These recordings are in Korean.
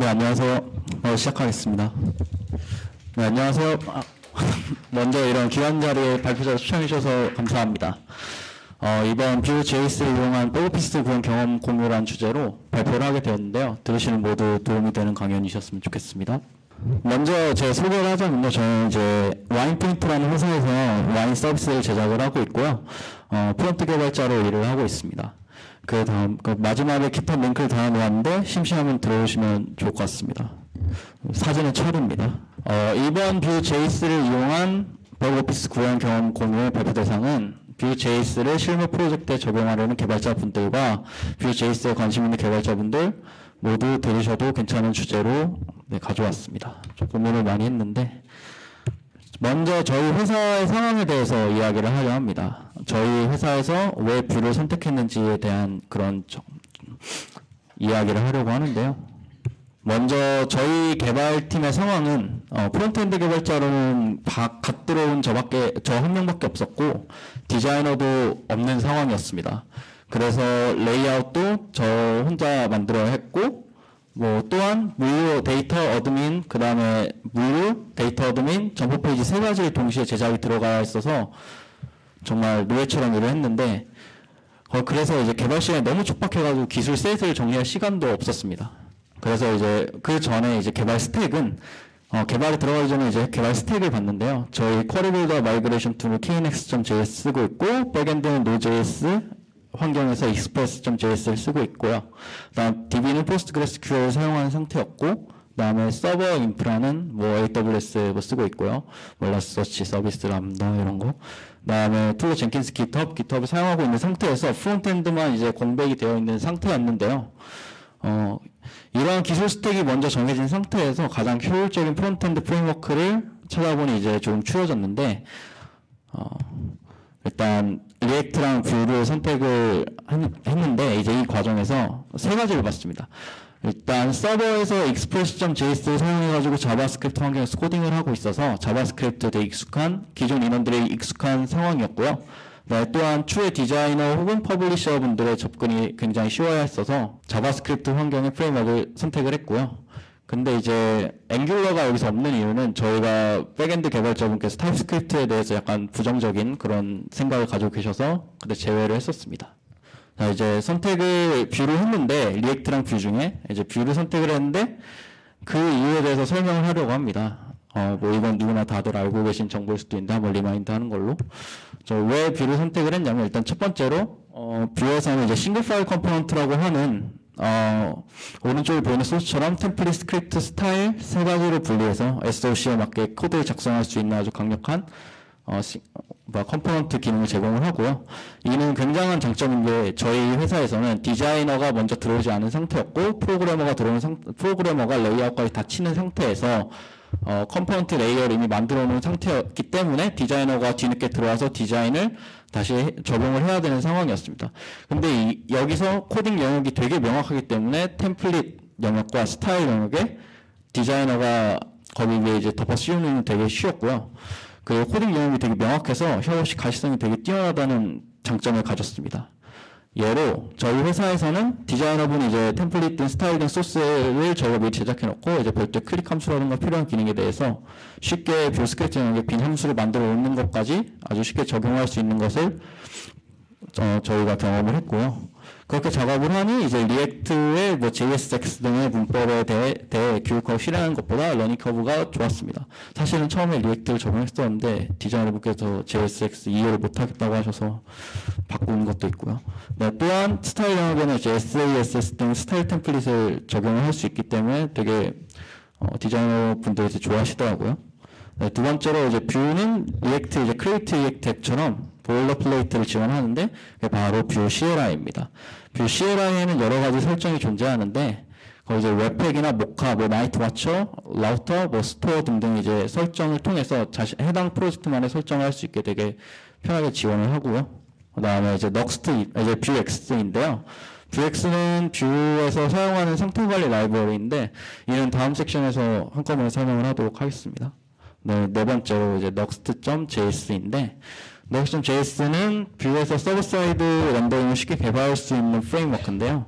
네, 안녕하세요. 시작하겠습니다. 네, 안녕하세요. 먼저 이런 귀한 자리에 발표자 초청해주셔서 감사합니다. 이번 Vue.js를 이용한 백오피스 구현 경험 공유라는 주제로 발표를 하게 되었는데요. 들으시는 모두 도움이 되는 강연이셨으면 좋겠습니다. 먼저 제 소개를 하자면요. 저는 이제 와인포인트라는 회사에서 와인 서비스를 제작을 하고 있고요. 프론트 개발자로 일을 하고 있습니다. 그 다음, 마지막에 기타 링크를 달아놓았는데 심심하면 들어오시면 좋을 것 같습니다. 사진은 촬입니다. 이번 Vue.js를 이용한 백오피스 구현 경험 공유의 발표 대상은 Vue.js를 실무 프로젝트에 적용하려는 개발자분들과 Vue.js에 관심 있는 개발자분들 모두 들으셔도 괜찮은 주제로 가져왔습니다. 좀 고민을 많이 했는데 먼저 저희 회사의 상황에 대해서 이야기를 하려 합니다. 저희 회사에서 왜 뷰를 선택했는지에 대한 그런 이야기를 하려고 하는데요. 먼저 저희 개발팀의 상황은 프론트엔드 개발자로는 갓 들어온 저 한 명밖에 없었고 디자이너도 없는 상황이었습니다. 그래서 레이아웃도 저 혼자 만들어야 했고 또한 물류 데이터 어드민, 그 다음에 물류 데이터 어드민, 점포 페이지 세 가지를 동시에 제작이 들어가야 했어서 정말 노예처럼 일을 했는데 그래서 이제 개발 시간이 너무 촉박해가지고 기술 셋을 정리할 시간도 없었습니다. 그래서 이제 그 전에 이제 개발 스택은 개발에 들어가기 전에 이제 개발 스택을 봤는데요. 저희 쿼리 빌더 마이그레이션 툴을 knex.js 쓰고 있고 백엔드는 node.js 환경에서 express.js를 쓰고 있고요. 그다음 DB는 PostgreSQL을 사용하는 상태였고, 그다음에 서버 인프라는 AWS 쓰고 있고요. 엘라스서치 서비스 람다 이런 거. 그다음에 툴로 젠킨스 GitHub을 사용하고 있는 상태에서 프론트엔드만 이제 공백이 되어 있는 상태였는데요. 이러한 기술 스택이 먼저 정해진 상태에서 가장 효율적인 프론트엔드 프레임워크를 찾아보니 이제 좀 추려졌는데, 일단 리액트랑 뷰를 선택을 했는데 이제 이 과정에서 세 가지를 봤습니다. 일단 서버에서 express.js를 사용해가지고 자바스크립트 환경에서 코딩을 하고 있어서 자바스크립트에 익숙한 기존 인원들이 익숙한 상황이었고요. 네, 또한 추후에 디자이너 혹은 퍼블리셔 분들의 접근이 굉장히 쉬워야 했어서 자바스크립트 환경의 프레임워크를 선택을 했고요. 근데 이제 앵귤러가 여기서 없는 이유는 저희가 백엔드 개발자분께서 타입스크립트에 대해서 약간 부정적인 그런 생각을 가지고 계셔서 근데 제외를 했었습니다. 자, 이제 선택을 뷰를 했는데 리액트랑 뷰 중에 이제 뷰를 선택을 했는데 그 이유에 대해서 설명을 하려고 합니다. 이건 누구나 다들 알고 계신 정보일 수도 있는데 한번 리마인드 하는 걸로. 왜 뷰를 선택을 했냐면 일단 첫 번째로 뷰에서는 이제 싱글 파일 컴포넌트라고 하는 오른쪽에 보이는 소스처럼 템플릿, 스크립트, 스타일 세 가지로 분리해서 SOC에 맞게 코드를 작성할 수 있는 아주 강력한 컴포넌트 기능을 제공을 하고요. 이는 굉장한 장점인 게 저희 회사에서는 디자이너가 먼저 들어오지 않은 상태였고 프로그래머가 레이아웃까지 다 치는 상태에서 컴포넌트 레이어를 이미 만들어 놓은 상태였기 때문에 디자이너가 뒤늦게 들어와서 디자인을 다시 적용을 해야 되는 상황이었습니다. 근데 여기서 코딩 영역이 되게 명확하기 때문에 템플릿 영역과 스타일 영역에 디자이너가 거기 위에 이제 덮어 씌우는 되게 쉬웠고요. 그 코딩 영역이 되게 명확해서 협업식 가시성이 되게 뛰어나다는 장점을 가졌습니다. 예로 저희 회사에서는 디자이너분이 이제 템플릿 등 스타일 등 소스를 저희가 미리 제작해 놓고 이제 별도의 클릭 함수라든가 필요한 기능에 대해서 쉽게 뷰 스크립트 영역에 빈 함수를 만들어 놓는 것까지 아주 쉽게 적용할 수 있는 것을 저희가 경험을 했고요. 그렇게 작업을 하니 이제 리액트의 JSX 등의 문법에 대해 교육하고 실행하는 것보다 러닝 커브가 좋았습니다. 사실은 처음에 리액트를 적용했었는데 디자이너분께서 JSX 이해를 못하겠다고 하셔서 바꾸는 것도 있고요. 네, 또한 스타일 영역에는 이제 SASS 등 스타일 템플릿을 적용을 할 수 있기 때문에 되게 디자이너 분들이 좋아하시더라고요. 네, 두 번째로 이제 뷰는 리액트 이제 크리에이트 리액트 앱처럼 보일러플레이트를 지원하는데 그게 바로 뷰 CLI입니다. 뷰 CLI에는 여러 가지 설정이 존재하는데 거기 이제 웹팩이나 모카, 나이트 와처, 라우터, 스토어 등등 이제 설정을 통해서 해당 프로젝트만의 설정을 할 수 있게 되게 편하게 지원을 하고요. 그다음에 이제 이제 뷰 X인데요. 뷰 X는 뷰에서 사용하는 상태 관리 라이브러리인데 이는 다음 섹션에서 한꺼번에 설명을 하도록 하겠습니다. 네 번째로 이제 next.js인데 Next.js는 뷰에서 서버 사이드 렌더링을 쉽게 개발할 수 있는 프레임워크인데요.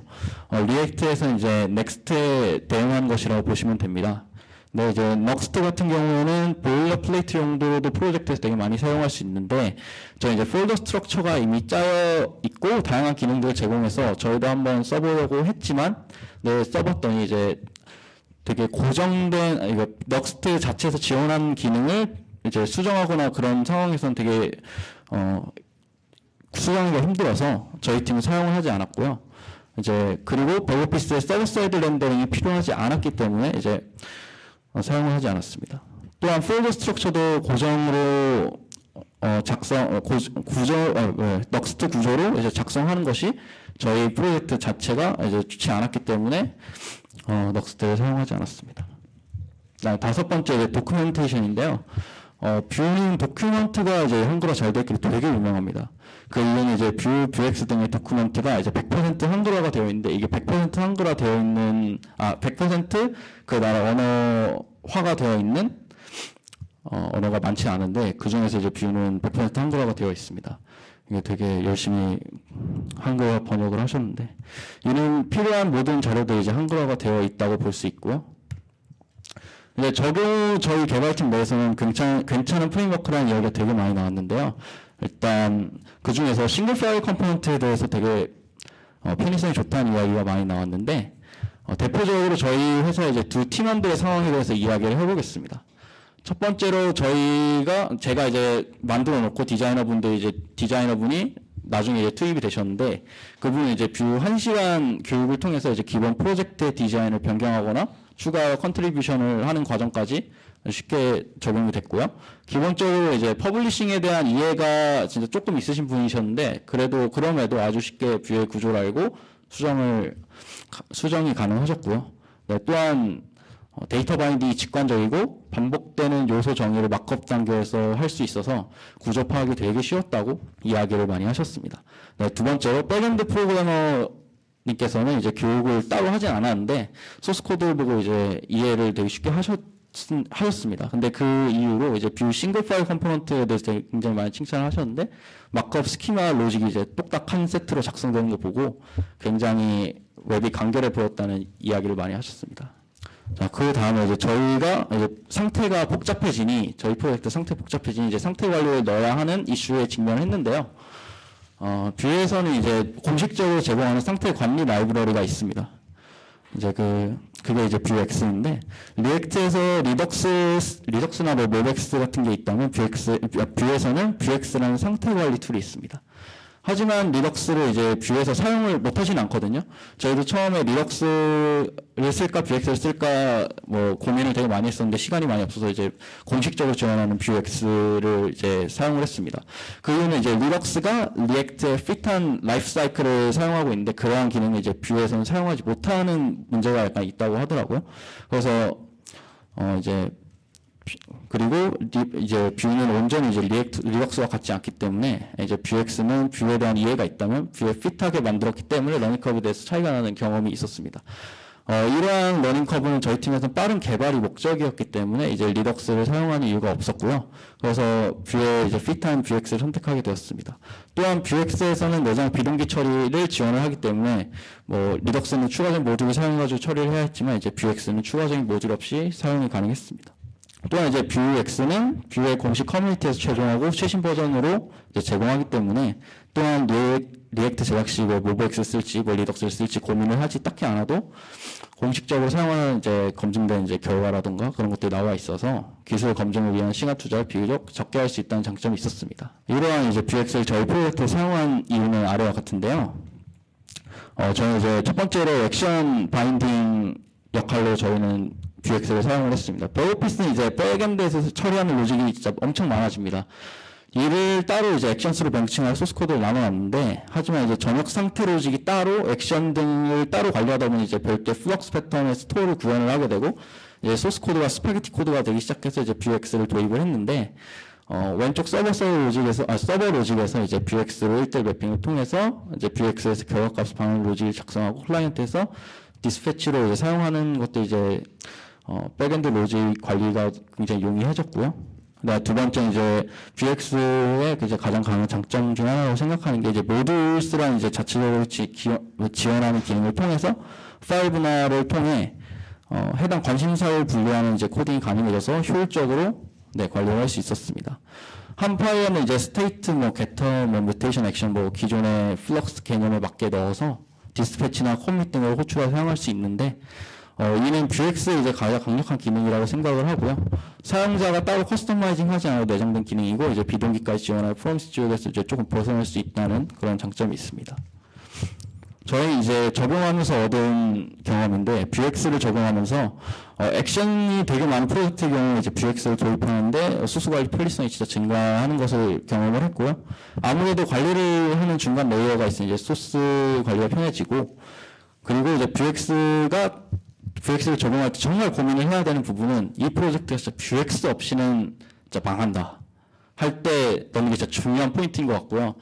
리액트에서 이제 넥스트에 대응한 것이라고 보시면 됩니다. 네, 이제 Next 같은 경우에는 보일러플레이트 용도로도 프로젝트에서 되게 많이 사용할 수 있는데, 저희 이제 폴더 스트럭처가 이미 짜여 있고 다양한 기능들을 제공해서 저희도 한번 써보려고 했지만, 네, 써봤더니 이제 되게 고정된 이거 Next 자체에서 지원한 기능을 이제 수정하거나 그런 상황에서는 되게 수정하기가 힘들어서 저희 팀은 사용을 하지 않았고요. 이제 그리고 백오피스의 서버 사이드 렌더링이 필요하지 않았기 때문에 이제 사용을 하지 않았습니다. 또한 폴더 스트럭처도 고정으로 넥스트 구조로 이제 작성하는 것이 저희 프로젝트 자체가 이제 좋지 않았기 때문에 넥스트를 사용하지 않았습니다. 다섯 번째 이제 도큐멘테이션인데요. 뷰는 도큐멘트가 이제 한글화 잘 됐기로 되게 유명합니다. 그 이유는 이제 뷰, 뷰엑스 등의 도큐멘트가 이제 100% 한글화가 되어 있는데, 이게 100% 한글화 되어 있는, 100% 그 나라 언어화가 되어 있는 언어가 많지 않은데, 그 중에서 이제 뷰는 100% 한글화가 되어 있습니다. 이게 되게 열심히 한글화 번역을 하셨는데, 이는 필요한 모든 자료들이 이제 한글화가 되어 있다고 볼 수 있고요. 이제 저희 개발팀 내에서는 괜찮은 프레임워크라는 이야기가 되게 많이 나왔는데요. 일단 그 중에서 싱글 파일 컴포넌트에 대해서 되게 편의성이 좋다는 이야기가 많이 나왔는데, 대표적으로 저희 회사 이제 두 팀원들의 상황에 대해서 이야기를 해보겠습니다. 첫 번째로 제가 이제 만들어 놓고 디자이너분이 나중에 이제 투입이 되셨는데, 그분은 이제 뷰 1시간 교육을 통해서 이제 기본 프로젝트의 디자인을 변경하거나 추가 컨트리뷰션을 하는 과정까지 쉽게 적용이 됐고요. 기본적으로 이제 퍼블리싱에 대한 이해가 진짜 조금 있으신 분이셨는데, 그럼에도 아주 쉽게 뷰의 구조를 알고 수정이 가능하셨고요. 네, 또한 데이터 바인딩이 직관적이고 반복되는 요소 정의를 마크업 단계에서 할 수 있어서 구조 파악이 되게 쉬웠다고 이야기를 많이 하셨습니다. 네, 두 번째로 백엔드 프로그래머님께서는 이제 교육을 따로 하진 않았는데 소스 코드를 보고 이제 이해를 되게 쉽게 하셨습니다. 근데 그 이후로 이제 뷰 싱글 파일 컴포넌트에 대해서 굉장히 많이 칭찬을 하셨는데, 마크업 스키마 로직이 이제 똑딱 한 세트로 작성되는 거 보고 굉장히 웹이 간결해 보였다는 이야기를 많이 하셨습니다. 자, 그 다음에 이제 저희가 이제 상태가 복잡해지니, 저희 프로젝트 상태 복잡해지니 이제 상태 관리를 넣어야 하는 이슈에 직면했는데요. 뷰에서는 이제 공식적으로 제공하는 상태 관리 라이브러리가 있습니다. 이제 그게 이제 뷰엑스인데, 리액트에서 리덕스나 뭐 모백스 같은 게 있다면 뷰에서는 뷰엑스라는 상태 관리 툴이 있습니다. 하지만 리덕스를 이제 뷰에서 사용을 못 하진 않거든요. 저희도 처음에 리덕스를 쓸까 뷰엑스를 쓸까 뭐 고민을 되게 많이 했었는데 시간이 많이 없어서 이제 공식적으로 지원하는 뷰엑스를 이제 사용을 했습니다. 그 이유는 이제 리덕스가 리액트의 핏한 라이프 사이클을 사용하고 있는데, 그러한 기능을 이제 뷰에서는 사용하지 못하는 문제가 약간 있다고 하더라고요. 그래서 그리고 이제 뷰는 온전히 이제 리덕스와 같지 않기 때문에, 이제 뷰엑스는 뷰에 대한 이해가 있다면 뷰에 핏하게 만들었기 때문에 러닝 커브에 대해서 차이가 나는 경험이 있었습니다. 이러한 러닝 커브는 저희 팀에서는 빠른 개발이 목적이었기 때문에 이제 리덕스를 사용하는 이유가 없었고요. 그래서 뷰에 이제 핏한 뷰엑스를 선택하게 되었습니다. 또한 뷰엑스에서는 내장 비동기 처리를 지원을 하기 때문에 뭐 리덕스는 추가적인 모듈을 사용해가지고 처리를 해야 했지만 이제 뷰엑스는 추가적인 모듈 없이 사용이 가능했습니다. 또한 이제 뷰엑스는 뷰의 공식 커뮤니티에서 최종하고 최신 버전으로 이제 제공하기 때문에, 또한 리액트 제작 시 뭐 모브엑스 쓸지 뭐 리덕스를 쓸지 고민을 하지 딱히 않아도 공식적으로 사용하는 이제 검증된 이제 결과라든가 그런 것들이 나와 있어서 기술 검증을 위한 시간 투자를 비교적 적게 할 수 있다는 장점이 있었습니다. 이러한 이제 뷰엑스를 저희 프로젝트에 사용한 이유는 아래와 같은데요. 저는 이제 첫 번째로 액션 바인딩 역할로 저희는 뷰엑스를 사용을 했습니다. 백오피스는 이제 백엔드에서 처리하는 로직이 진짜 엄청 많아집니다. 이를 따로 이제 액션스로 명칭할 소스 코드를 나눠놨는데, 하지만 이제 전역 상태 로직이 따로 액션 등을 따로 관리하다 보니 이제 별도의 플럭스 패턴의 스토어를 구현을 하게 되고, 이제 소스 코드가 스파게티 코드가 되기 시작해서 이제 뷰엑스를 도입을 했는데, 왼쪽 서버 로직에서 이제 뷰엑스로 1대1 매핑을 통해서 이제 뷰엑스에서 결과값을 방하는 로직을 작성하고, 클라이언트에서 디스패치로 이제 사용하는 것도 이제 백엔드 로직 관리가 굉장히 용이해졌고요. 네, 두 번째 이제 Vuex의 이제 가장 강한 장점 중 하나라고 생각하는 게 이제 모듈스라는 이제 자체적으로 지원하는 기능을 통해서 파일 분할을 통해 해당 관심사를 분류하는 이제 코딩이 가능해져서 효율적으로 네, 관리를 할 수 있었습니다. 한 파일에는 이제 스테이트, getter, mutation, action, 기존의 플럭스 개념에 맞게 넣어서 디스패치나 커밋 등을 호출해서 사용할 수 있는데, 이는 Vuex의 이제 가장 강력한 기능이라고 생각을 하고요. 사용자가 따로 커스터마이징 하지 않아도 내장된 기능이고, 이제 비동기까지 지원할 프롬스 지역에서 이제 조금 벗어날 수 있다는 그런 장점이 있습니다. 저희 이제 적용하면서 얻은 경험인데, Vuex를 적용하면서 액션이 되게 많은 프로젝트의 경우에 이제 Vuex를 도입하는데 소스 관리 편리성이 진짜 증가하는 것을 경험을 했고요. 아무래도 관리를 하는 중간 레이어가 있으니 이제 소스 관리가 편해지고, 그리고 이제 Vuex를 적용할 때 정말 고민을 해야 되는 부분은 이 프로젝트가 진짜 Vuex 없이는 진짜 망한다 할 때 넣는 게 진짜 중요한 포인트인 것 같고요.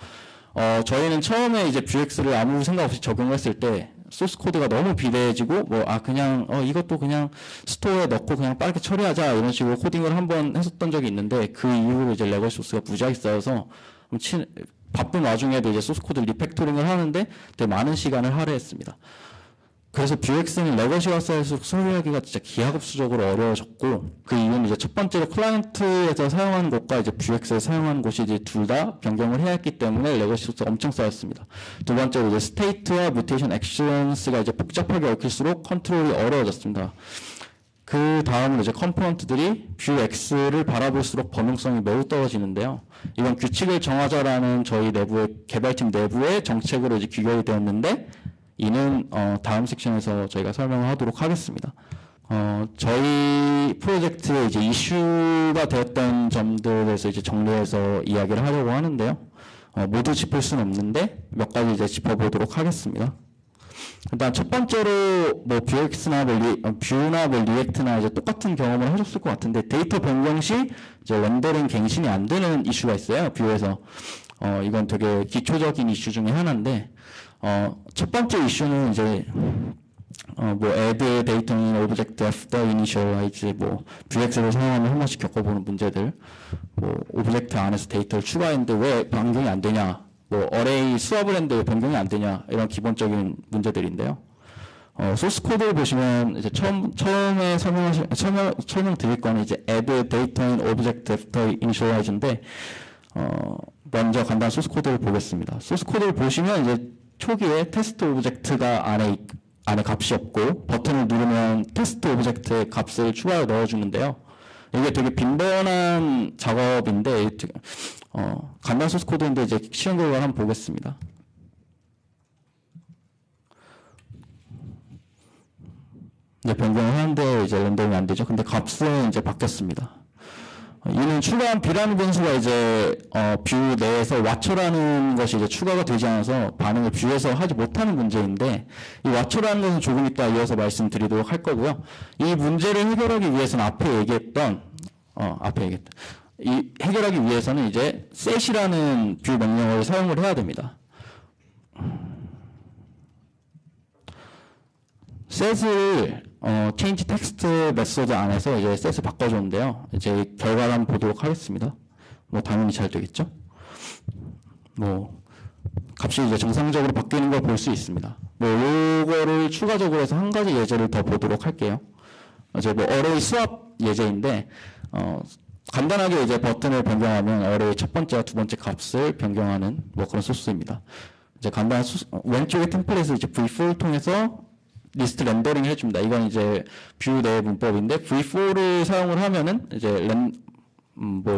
저희는 처음에 이제 Vuex를 아무 생각 없이 적용했을 때 소스 코드가 너무 비대해지고 그냥 이것도 그냥 스토어에 넣고 그냥 빠르게 처리하자 이런 식으로 코딩을 한번 했었던 적이 있는데, 그 이후로 이제 레거시 소스가 무지하게 쌓여서 바쁜 와중에도 이제 소스 코드 리팩토링을 하는데 되게 많은 시간을 할애했습니다. 그래서 Vuex는 레거시가 쌓일수록 처리하기가 진짜 기하급수적으로 어려워졌고, 그 이유는 이제 첫 번째로 클라이언트에서 사용하는 곳과 이제 Vuex에서 사용하는 곳이 이제 둘 다 변경을 해야 했기 때문에 레거시 소스가 엄청 쌓였습니다. 두 번째로 이제 스테이트와 뮤테이션 액션스가 이제 복잡하게 얽힐수록 컨트롤이 어려워졌습니다. 그 다음으로 이제 컴포넌트들이 Vuex를 바라볼수록 범용성이 매우 떨어지는데요. 이건 규칙을 정하자라는 저희 내부의 개발팀 내부의 정책으로 이제 규격이 되었는데, 이는 다음 섹션에서 저희가 설명을 하도록 하겠습니다. 저희 프로젝트에 이제 이슈가 되었던 점들에 대해서 이제 정리해서 이야기를 하려고 하는데요. 모두 짚을 수는 없는데 몇 가지 이제 짚어보도록 하겠습니다. 일단 첫 번째로 Vuex나 Vue나 React나 이제 똑같은 경험을 하셨을 것 같은데, 데이터 변경 시 이제 렌더링 갱신이 안 되는 이슈가 있어요. 뷰에서. 이건 되게 기초적인 이슈 중에 하나인데, 첫 번째 이슈는 이제 add data in object after initialize, Vuex를 사용하면 한 번씩 겪어보는 문제들, 오브젝트 안에서 데이터를 추가했는데 왜 변경이 안 되냐, array 수업을 했는데 왜 변경이 안 되냐, 이런 기본적인 문제들인데요. 소스 코드를 보시면 이제 처음에 설명드릴 거는 이제 add data in object after initialize인데, 먼저 간단한 소스 코드를 보겠습니다. 소스 코드를 보시면 이제 초기에 테스트 오브젝트가 안에 값이 없고, 버튼을 누르면 테스트 오브젝트의 값을 추가로 넣어주는데요. 이게 되게 빈번한 작업인데, 간단 소스 코드인데 이제 시험 결과를 한번 보겠습니다. 이제 변경을 하는데 이제 렌더링이 안 되죠. 근데 값은 이제 바뀌었습니다. 이는 추가한 B라는 변수가 이제 뷰 내에서 왓처라는 것이 이제 추가가 되지 않아서 반응을 뷰에서 하지 못하는 문제인데, 이 왓처라는 것은 조금 이따 이어서 말씀드리도록 할 거고요. 이 문제를 해결하기 위해서는 해결하기 위해서는 이제 set이라는 뷰 명령어를 사용을 해야 됩니다. set을 change text 메소드 안에서 이제 set을 바꿔줬는데요. 이제 결과를 한번 보도록 하겠습니다. 당연히 잘 되겠죠? 값이 이제 정상적으로 바뀌는 걸 볼 수 있습니다. 요거를 추가적으로 해서 한 가지 예제를 더 보도록 할게요. 이제 array 수합 예제인데, 간단하게 이제 버튼을 변경하면 array 첫 번째와 두 번째 값을 변경하는 그런 소스입니다. 이제 간단한 왼쪽의 템플릿을 이제 v4를 통해서 리스트 렌더링 해줍니다. 이건 이제 뷰 내 문법인데, v4를 사용을 하면은 이제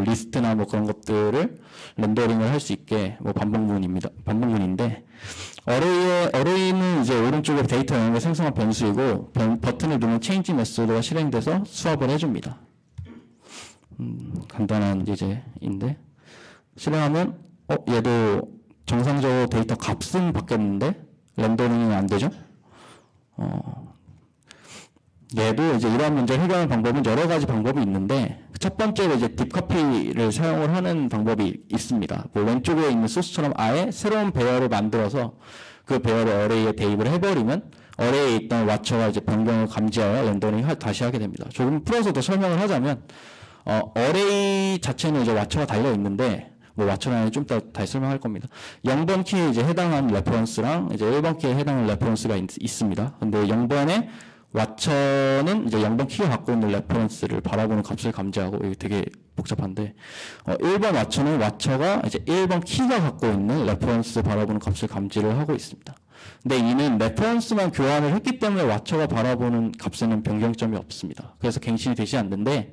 리스트나 그런 것들을 렌더링을 할 수 있게 반복문인데, array는 이제 오른쪽에 데이터 영역을 생성한 변수이고, 버튼을 누르면 change 메소드가 실행돼서 수합을 해줍니다. 간단한 예제인데, 실행하면 얘도 정상적으로 데이터 값은 바뀌었는데 렌더링이 안 되죠? 얘도 이제 이러한 문제를 해결하는 방법은 여러 가지 방법이 있는데, 첫 번째로 이제 딥카피를 사용을 하는 방법이 있습니다. 왼쪽에 있는 소스처럼 아예 새로운 배열을 만들어서 그 배열을 array에 대입을 해버리면 array에 있던 왓처가 이제 변경을 감지하여 렌더링 다시 하게 됩니다. 조금 풀어서 더 설명을 하자면, 어레이 자체는 이제 왓처가 달려 있는데, 뭐 왓처라는 좀 이따 다시 설명할 겁니다. 0번 키에 이제 해당하는 레퍼런스랑 이제 1번 키에 해당하는 레퍼런스가 있습니다. 근데 0번에 왓처는 이제 0번 키가 갖고 있는 레퍼런스를 바라보는 값을 감지하고, 이게 되게 복잡한데, 1번 왓처는 왓처가 이제 1번 키가 갖고 있는 레퍼런스 바라보는 값을 감지를 하고 있습니다. 근데 이는 레퍼런스만 교환을 했기 때문에 왓처가 바라보는 값에는 변경점이 없습니다. 그래서 갱신이 되지 않는데,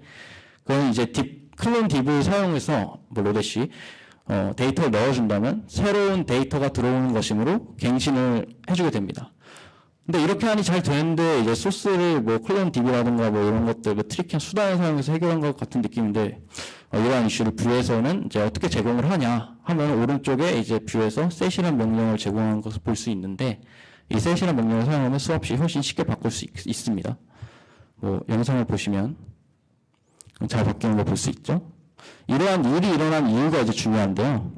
그건 이제 클론 딥을 사용해서 뭐 로데시 데이터를 넣어준다면 새로운 데이터가 들어오는 것이므로 갱신을 해주게 됩니다. 근데 이렇게 하니 잘 되는데, 이제 소스를 뭐 클론 딥이라든가 뭐 이런 것들 뭐 트리키한 수단을 사용해서 해결한 것 같은 느낌인데, 이러한 이슈를 뷰에서는 이제 어떻게 제공을 하냐 하면 오른쪽에 이제 뷰에서 셋이라는 명령을 제공하는 것을 볼 수 있는데, 이 셋이라는 명령을 사용하면 수없이 훨씬 쉽게 바꿀 수 있습니다. 뭐 영상을 보시면 잘 바뀌는 걸 볼 수 있죠. 이러한 일이 일어난 이유가 이제 중요한데요.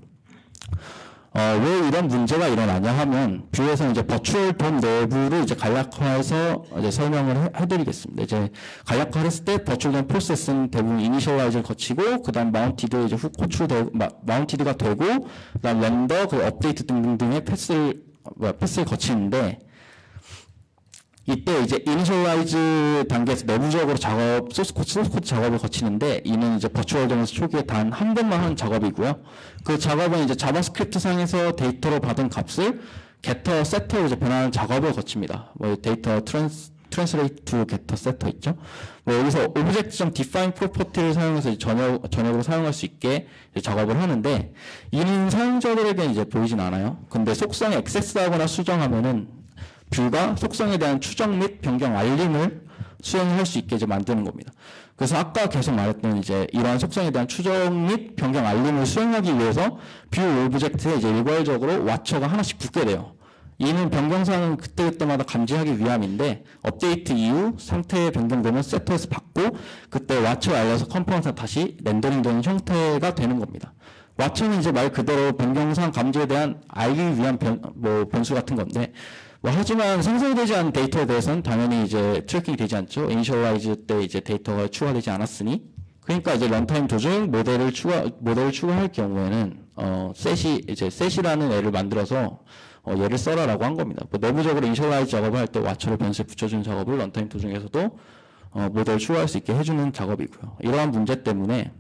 왜 이런 문제가 일어나냐 하면, 뷰에서 이제 버추얼 돔 내부를 이제 간략화해서 이제 설명을 해드리겠습니다. 이제 간략화를 했을 때 버추얼 돔 프로세스는 대부분 이니셜라이즈를 거치고, 그 다음 마운티드 이제 훅 호출되고, 마운티드가 되고, 그 다음 렌더, 그 업데이트 등등등의 패스를 거치는데, 이때 이제 이니셜라이즈 단계에서 내부적으로 소스 코드 작업을 거치는데, 이는 이제 버추얼 돔에서 초기에 단 한 번만 하는 작업이고요. 그 작업은 이제 자바스크립트 상에서 데이터로 받은 값을 getter, setter로 이제 변하는 작업을 거칩니다. 뭐 데이터 translate to getter, setter 있죠. 뭐 여기서 object.define property를 사용해서 전역으로 사용할 수 있게 작업을 하는데, 이는 사용자들에게 이제 보이진 않아요. 근데 속성에 액세스하거나 수정하면은 뷰가 속성에 대한 추정 및 변경 알림을 수행할 수 있게 이제 만드는 겁니다. 그래서 아까 계속 말했던 이제 이러한 속성에 대한 추정 및 변경 알림을 수행하기 위해서 뷰 오브젝트에 이제 일괄적으로 왓처가 하나씩 붙게 돼요. 이는 변경사항은 그때그때마다 감지하기 위함인데, 업데이트 이후 상태에 변경되면 세터에서 받고, 그때 왓처에 알려서 컴포넌트가 다시 렌더링되는 형태가 되는 겁니다. 왓처는 이제 말 그대로 변경사항 감지에 대한 알기 위한 변수 같은 건데, 하지만 생성되지 않은 데이터에 대해서는 당연히 이제 트래킹이 되지 않죠. 이니셜라이즈 때 이제 데이터가 추가되지 않았으니. 그러니까 이제 런타임 도중 모델을 추가할 경우에는 셋이라는 애를 만들어서 얘를 써라라고 한 겁니다. 뭐 내부적으로 이니셜라이즈 작업을 할 때 왓처를 변수에 붙여주는 작업을 런타임 도중에서도 모델을 추가할 수 있게 해주는 작업이고요. 이러한 문제 때문에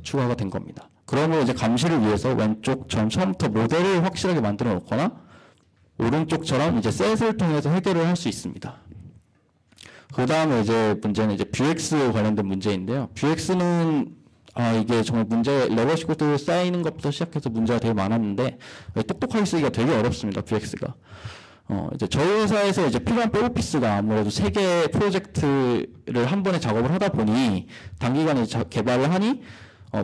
추가가 된 겁니다. 그러면 이제 감시를 위해서 왼쪽 처음부터 모델을 확실하게 만들어 놓거나, 오른쪽처럼 이제 셋을 통해서 해결을 할 수 있습니다. 그 다음에 이제 문제는 이제 뷰엑스 관련된 문제인데요. 뷰엑스는 이게 정말 레거시 코드 쌓이는 것부터 시작해서 문제가 되게 많았는데, 똑똑하게 쓰기가 되게 어렵습니다. 뷰엑스가. 이제 저희 회사에서 이제 필요한 백오피스가 아무래도 3개 프로젝트를 한 번에 작업을 하다 보니, 단기간에 개발을 하니,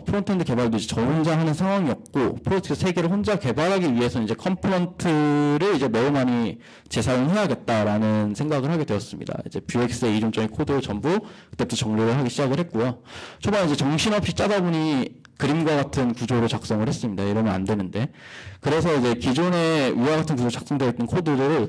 프론트엔드 개발도 이제 저 혼자 하는 상황이었고, 프로젝트 3개를 혼자 개발하기 위해서는 이제 컴포넌트를 이제 매우 많이 재사용해야겠다라는 생각을 하게 되었습니다. 이제 뷰엑스의 이중적인 코드를 전부 그때부터 정리를 하기 시작을 했고요. 초반에 이제 정신없이 짜다 보니 그림과 같은 구조로 작성을 했습니다. 이러면 안 되는데. 그래서 이제 기존에 위와 같은 구조로 작성되어 있던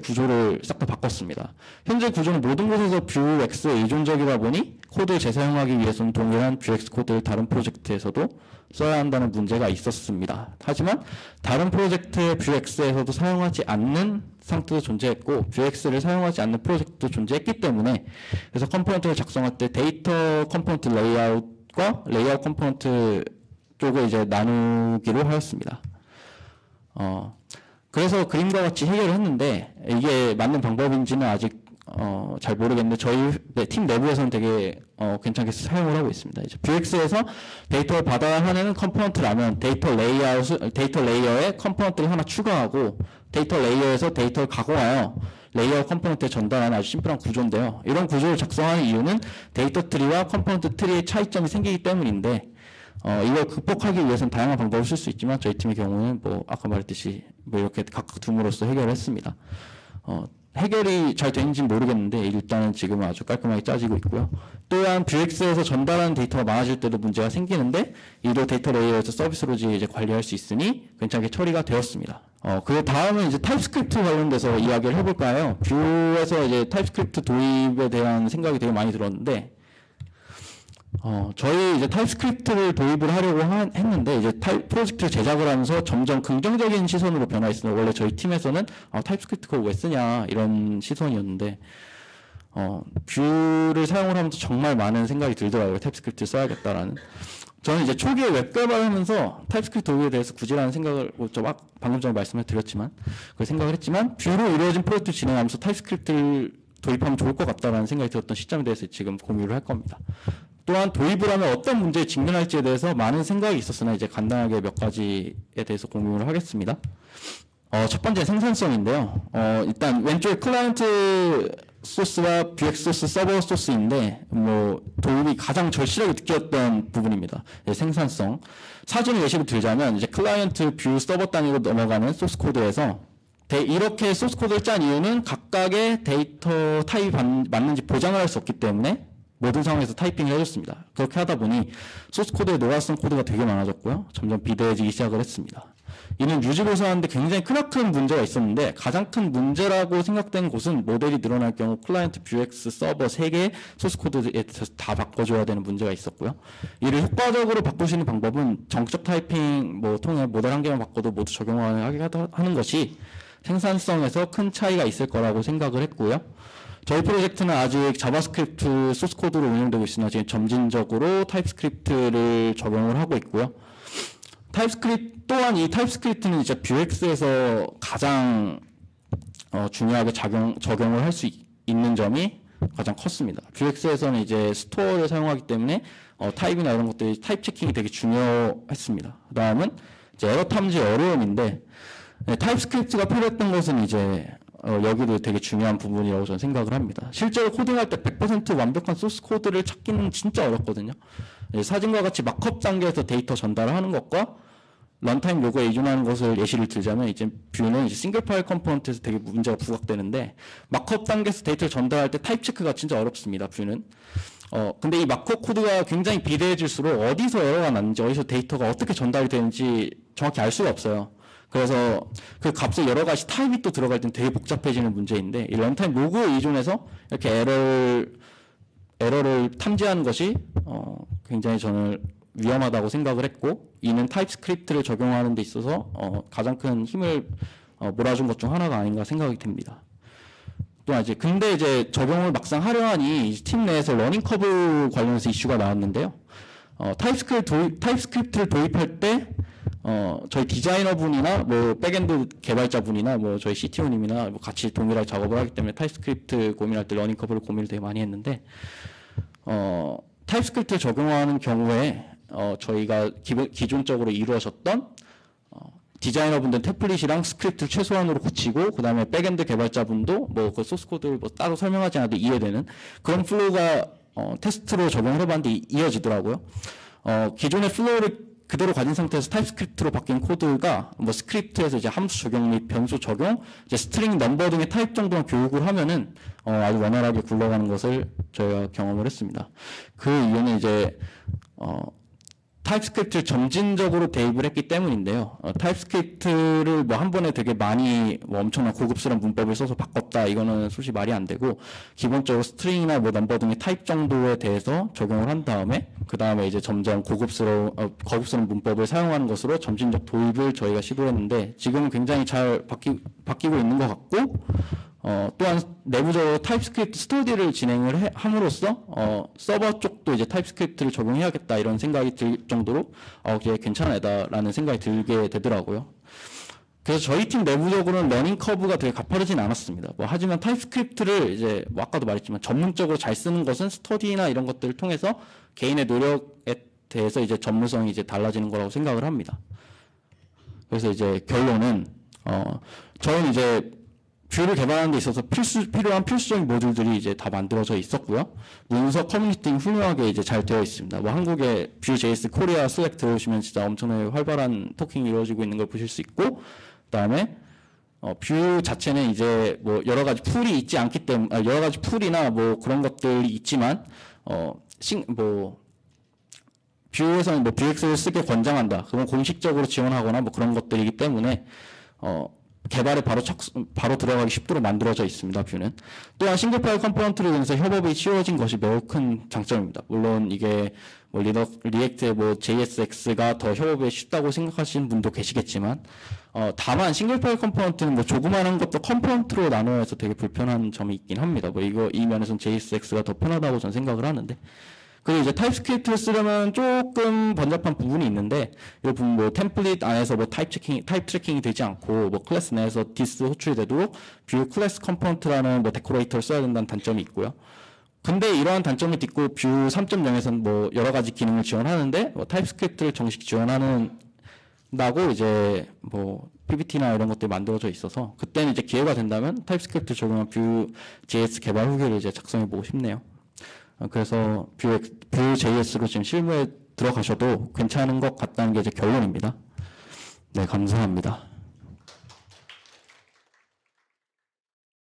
구조를 싹 다 바꿨습니다. 현재 구조는 모든 곳에서 뷰엑스에 의존적이다 보니 코드를 재사용하기 위해서는 동일한 뷰엑스 코드를 다른 프로젝트에서도 써야 한다는 문제가 있었습니다. 하지만 다른 프로젝트의 뷰엑스에서도 사용하지 않는 상태도 존재했고, 뷰엑스를 사용하지 않는 프로젝트도 존재했기 때문에, 그래서 컴포넌트를 작성할 때 데이터 컴포넌트 레이아웃과 레이아웃 컴포넌트 쪽을 이제 나누기로 하였습니다. 그래서 그림과 같이 해결을 했는데, 이게 맞는 방법인지는 아직 잘 모르겠는데, 저희 팀 내부에서는 되게 괜찮게 사용을 하고 있습니다. 이제 뷰엑스에서 데이터를 받아야 하는 컴포넌트라면 데이터 레이어에 컴포넌트를 하나 추가하고, 데이터 레이어에서 데이터를 가공하여 레이어 컴포넌트에 전달하는 아주 심플한 구조인데요. 이런 구조를 작성하는 이유는 데이터 트리와 컴포넌트 트리의 차이점이 생기기 때문인데, 이걸 극복하기 위해서는 다양한 방법을 쓸 수 있지만, 저희 팀의 경우는 뭐 아까 말했듯이 뭐 이렇게 각각 둠으로써 해결을 했습니다. 해결이 잘 되는지는 모르겠는데, 일단은 지금 아주 깔끔하게 짜지고 있고요. 또한 뷰엑스에서 전달하는 데이터가 많아질 때도 문제가 생기는데, 이도 데이터 레이어에서 서비스 로직에 이제 관리할 수 있으니 괜찮게 처리가 되었습니다. 그 다음은 이제 타입스크립트 관련돼서 이야기를 해볼까요? 뷰에서 이제 타입스크립트 도입에 대한 생각이 되게 많이 들었는데, 저희 이제 타입스크립트를 도입을 하려고 했는데, 이제 프로젝트 제작을 하면서 점점 긍정적인 시선으로 변화했습니다. 원래 저희 팀에서는, 타입스크립트 그거 왜 쓰냐, 이런 시선이었는데, 뷰를 사용을 하면서 정말 많은 생각이 들더라고요. 타입스크립트 써야겠다라는. 저는 이제 초기에 웹 개발을 하면서 타입스크립트 도입에 대해서 굳이라는 생각을, 방금 전에 말씀을 드렸지만, 그 생각을 했지만, 뷰로 이루어진 프로젝트 진행하면서 타입스크립트를 도입하면 좋을 것 같다라는 생각이 들었던 시점에 대해서 지금 공유를 할 겁니다. 또한 도입을 하면 어떤 문제에 직면할지에 대해서 많은 생각이 있었으나 이제 간단하게 몇 가지에 대해서 공유를 하겠습니다. 첫 번째 생산성인데요. 일단 왼쪽에 클라이언트 소스와 Vuex 소스, 서버 소스인데 도입이 가장 절실하게 느꼈던 부분입니다. 생산성. 사진을 예시로 들자면 이제 클라이언트, 뷰, 서버 단위로 넘어가는 소스 코드에서 이렇게 소스 코드를 짠 이유는 각각의 데이터 타입이 맞는지 보장을 할 수 없기 때문에 모든 상황에서 타이핑을 해줬습니다. 그렇게 하다 보니 소스 코드에 노라성 코드가 되게 많아졌고요. 점점 비대해지기 시작을 했습니다. 이는 유지보수하는데 굉장히 크나큰 문제가 있었는데 가장 큰 문제라고 생각된 곳은 모델이 늘어날 경우 클라이언트, 뷰엑스, 서버 3개의 소스 코드에 대해서 다 바꿔줘야 되는 문제가 있었고요. 이를 효과적으로 바꿀 수 있는 방법은 정적 타이핑 통해 모델 한 개만 바꿔도 모두 적용하게 하는 것이 생산성에서 큰 차이가 있을 거라고 생각을 했고요. 저희 프로젝트는 아직 자바스크립트 소스 코드로 운영되고 있으나 지금 점진적으로 타입스크립트를 적용을 하고 있고요. 또한 이 타입스크립트는 이제 뷰엑스에서 가장 중요하게 적용을 할 수 있는 점이 가장 컸습니다. 뷰엑스에서는 이제 스토어를 사용하기 때문에 타입이나 이런 것들이 타입 체킹이 되게 중요했습니다. 그 다음은 이제 에러 탐지 어려움인데 타입스크립트가 필요했던 것은 이제 여기도 되게 중요한 부분이라고 저는 생각을 합니다. 실제로 코딩할 때 100% 완벽한 소스 코드를 찾기는 진짜 어렵거든요. 사진과 같이 마크업 단계에서 데이터 전달을 하는 것과 런타임 요구에 의존하는 것을 예시를 들자면 이제 뷰는 이제 싱글 파일 컴포넌트에서 되게 문제가 부각되는데 마크업 단계에서 데이터를 전달할 때 타입 체크가 진짜 어렵습니다. 뷰는. 근데 이 마크업 코드가 굉장히 비대해질수록 어디서 에러가 났는지 어디서 데이터가 어떻게 전달이 되는지 정확히 알 수가 없어요. 그래서 그 값에 여러 가지 타입이 또 들어갈 땐 되게 복잡해지는 문제인데 이 런타임 로그에 의존해서 이렇게 에러를 탐지하는 것이 굉장히 저는 위험하다고 생각을 했고 이는 타입스크립트를 적용하는 데 있어서 가장 큰 힘을 몰아준 것 중 하나가 아닌가 생각이 됩니다. 또 근데 이제 적용을 막상 하려 하니 팀 내에서 러닝 커브 관련해서 이슈가 나왔는데요. 타입스크립트를 도입할 때 저희 디자이너분이나 백엔드 개발자분이나 저희 CTO님이나 같이 동일하게 작업을 하기 때문에 타입스크립트 고민할 때 러닝 커브를 고민을 되게 많이 했는데 타입스크립트를 적용하는 경우에 저희가 기존적으로 이루어졌던 디자이너분들 템플릿이랑 스크립트를 최소한으로 고치고 그 다음에 백엔드 개발자분도 그 소스 코드를 따로 설명하지 않아도 이해되는 그런 플로우가 테스트로 적용을 해봤는데 이어지더라고요. 기존의 플로우를 그대로 가진 상태에서 타입스크립트로 바뀐 코드가 스크립트에서 이제 함수 적용 및 변수 적용, 이제 스트링 넘버 등의 타입 정도만 교육을 하면은 아주 원활하게 굴러가는 것을 저희가 경험을 했습니다. 그 이유는 이제 타입스크립트를 점진적으로 대입을 했기 때문인데요. 타입스크립트를 한 번에 되게 많이 엄청난 고급스러운 문법을 써서 바꿨다. 이거는 솔직히 말이 안 되고 기본적으로 스트링이나 넘버 등의 타입 정도에 대해서 적용을 한 다음에 그 다음에 이제 점점 거급스러운 문법을 사용하는 것으로 점진적 도입을 저희가 시도했는데 지금은 굉장히 잘 바뀌고 있는 것 같고 또한 내부적으로 타입스크립트 스터디를 진행을 함으로써 서버 쪽도 이제 타입스크립트를 적용해야겠다 이런 생각이 들 정도로 이게 괜찮다라는 생각이 들게 되더라고요. 그래서 저희 팀 내부적으로는 러닝 커브가 되게 가파르진 않았습니다. 하지만 타입스크립트를 이제 아까도 말했지만 전문적으로 잘 쓰는 것은 스터디나 이런 것들을 통해서 개인의 노력에 대해서 이제 전문성이 이제 달라지는 거라고 생각을 합니다. 그래서 이제 결론은 저는 이제 뷰를 개발하는 데 있어서 필요한 필수적인 모듈들이 이제 다 만들어져 있었고요. 문서 커뮤니티 훌륭하게 이제 잘 되어 있습니다. 한국에 Vue.js 코리아 슬랙 들어오시면 진짜 엄청나게 활발한 토킹이 이루어지고 있는 걸 보실 수 있고, 그다음에 뷰 자체는 이제 여러 가지 풀이 있지 않기 때문에 여러 가지 풀이나 그런 것들이 있지만 뷰에서는 Vuex를 쓰게 권장한다. 그건 공식적으로 지원하거나 그런 것들이기 때문에 개발에 바로 들어가기 쉽도록 만들어져 있습니다. 뷰는. 또한 싱글 파일 컴포넌트로 인해서 협업이 쉬워진 것이 매우 큰 장점입니다. 물론 이게 뭐 리액트의 뭐 JSX가 더 협업이 쉽다고 생각하시는 분도 계시겠지만, 다만 싱글 파일 컴포넌트는 뭐 조그마한 것도 컴포넌트로 나눠야 해서 되게 불편한 점이 있긴 합니다. 뭐 이 면에서는 JSX가 더 편하다고 저는 생각을 하는데. 그리고 이제 타입스크립트를 쓰려면 조금 번잡한 부분이 있는데, 이 부분 뭐 템플릿 안에서 뭐 타입 트래킹이 되지 않고, 뭐 클래스 내에서 디스 호출이 되도록 뷰 클래스 컴포넌트라는 뭐 데코레이터를 써야 된다는 단점이 있고요. 근데 이러한 단점을 딛고 뷰 3.0에서는 뭐 여러 가지 기능을 지원하는데, 뭐 타입스크립트를 정식 지원하는다고 이제 뭐 PPT나 이런 것들이 만들어져 있어서, 그때는 이제 기회가 된다면 타입스크립트 적용한 뷰 JS 개발 후기를 이제 작성해보고 싶네요. 그래서 뷰 JS로 지금 실무에 들어가셔도 괜찮은 것 같다는 게 이제 결론입니다. 네, 감사합니다.